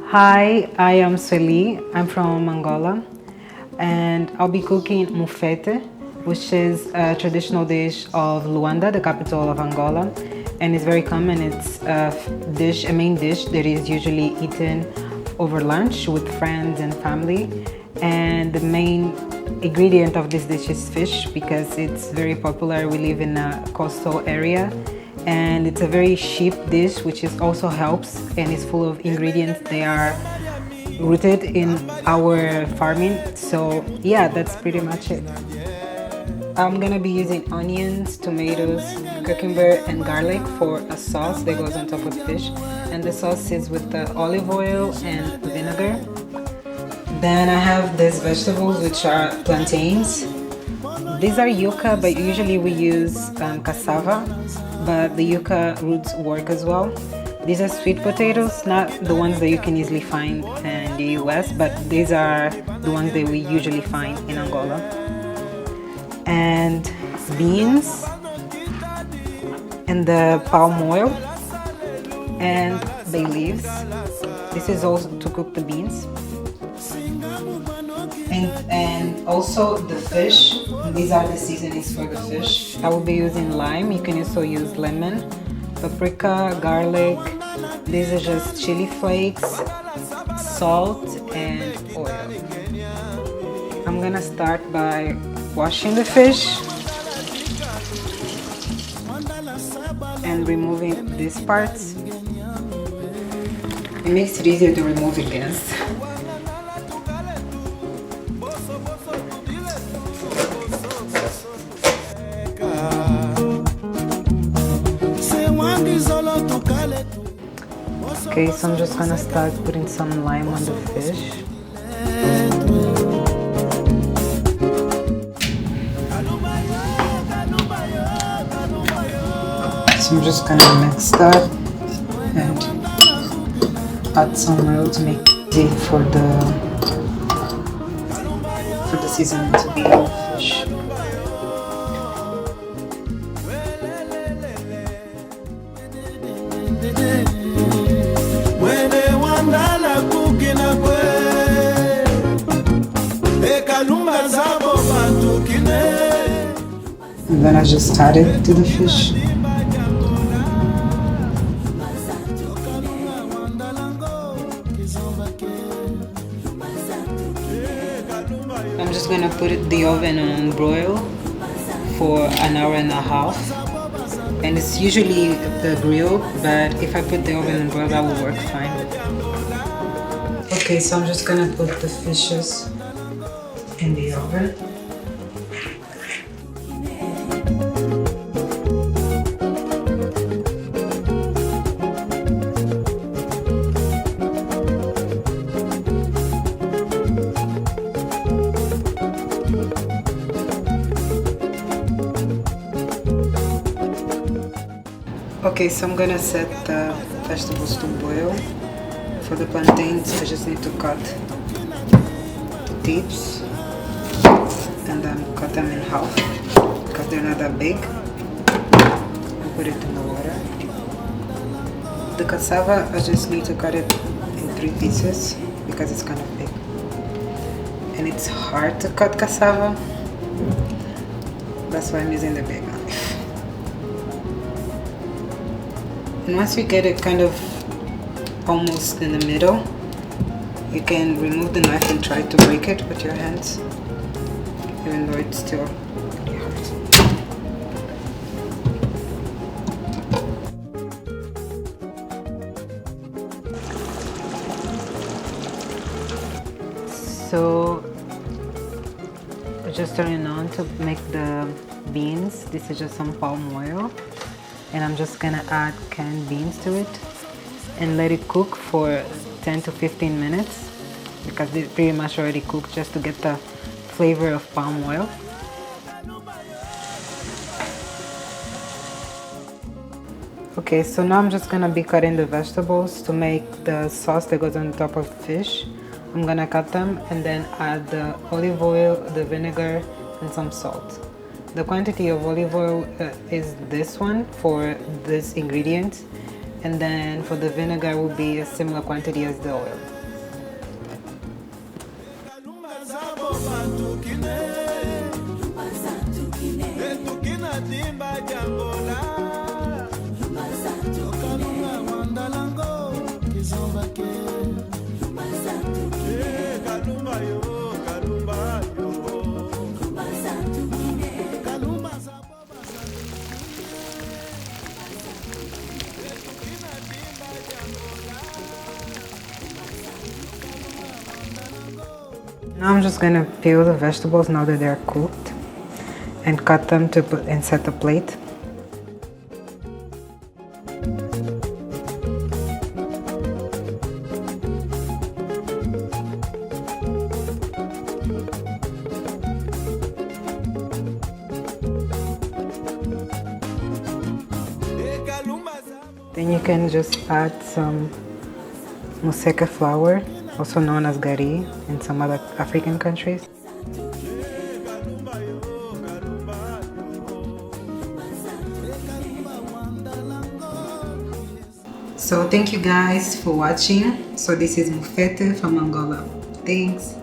Hi, I am Celie. I'm from Angola and I'll be cooking Mufete, which is a traditional dish of Luanda, the capital of Angola. And it's very common. It's a main dish that is usually eaten over lunch with friends and family. And the main ingredient of this dish is fish because it's very popular. We live in a coastal area and it's a very cheap dish, which is also helps and is full of ingredients. They are rooted in our farming. So yeah, that's pretty much it. I'm gonna be using onions, tomatoes, cucumber and garlic for a sauce that goes on top of fish, and the sauce is with the olive oil and vinegar. Then I have these vegetables, which are plantains. These are yuca, but usually we use cassava, but the yuca roots work as well. These are sweet potatoes, not the ones that you can easily find in the US, but these are the ones that we usually find in Angola. And beans, and the palm oil, and bay leaves. This is also to cook the beans. And also the fish. These are the seasonings for the fish. I will be using lime. You can also use lemon, paprika, garlic. These are just chili flakes, salt, and oil. I'm gonna start by washing the fish and removing these parts. It makes it easier to remove it, guys. Okay, so I'm just gonna start putting some lime on the fish. So I'm just gonna mix that and add some oil to make it easy for the seasoning to be on the fish. And then I just add it to the fish. I'm just gonna put the oven on broil for an hour and a half. And it's usually the grill, but if I put the oven on broil, that will work fine. Okay, so I'm just gonna put the fishes in the oven. Okay, so I'm gonna set the vegetables to boil. For the plantains, I just need to cut the tips and then cut them in half because they're not that big, and put it in the water. The cassava, I just need to cut it in 3 pieces because it's kind of big. And it's hard to cut cassava, that's why I'm using the big knife. And once you get it kind of almost in the middle, you can remove the knife and try to break it with your hands, even though it's still pretty hard. So just turning on to make the beans. This is just some palm oil, and I'm just gonna add canned beans to it and let it cook for 10 to 15 minutes because it's pretty much already cooked, just to get the flavor of palm oil. Okay, so now I'm just gonna be cutting the vegetables to make the sauce that goes on top of the fish. I'm gonna cut them and then add the olive oil, the vinegar, and some salt. The quantity of olive oil is this one for this ingredient, and then for the vinegar will be a similar quantity as the oil. Now I'm just gonna peel the vegetables now that they're cooked and cut them to put and set the plate. Then you can just add some Mufete flour, also known as gari in some other African countries. So thank you guys for watching. So this is Mufete from Angola. Thanks.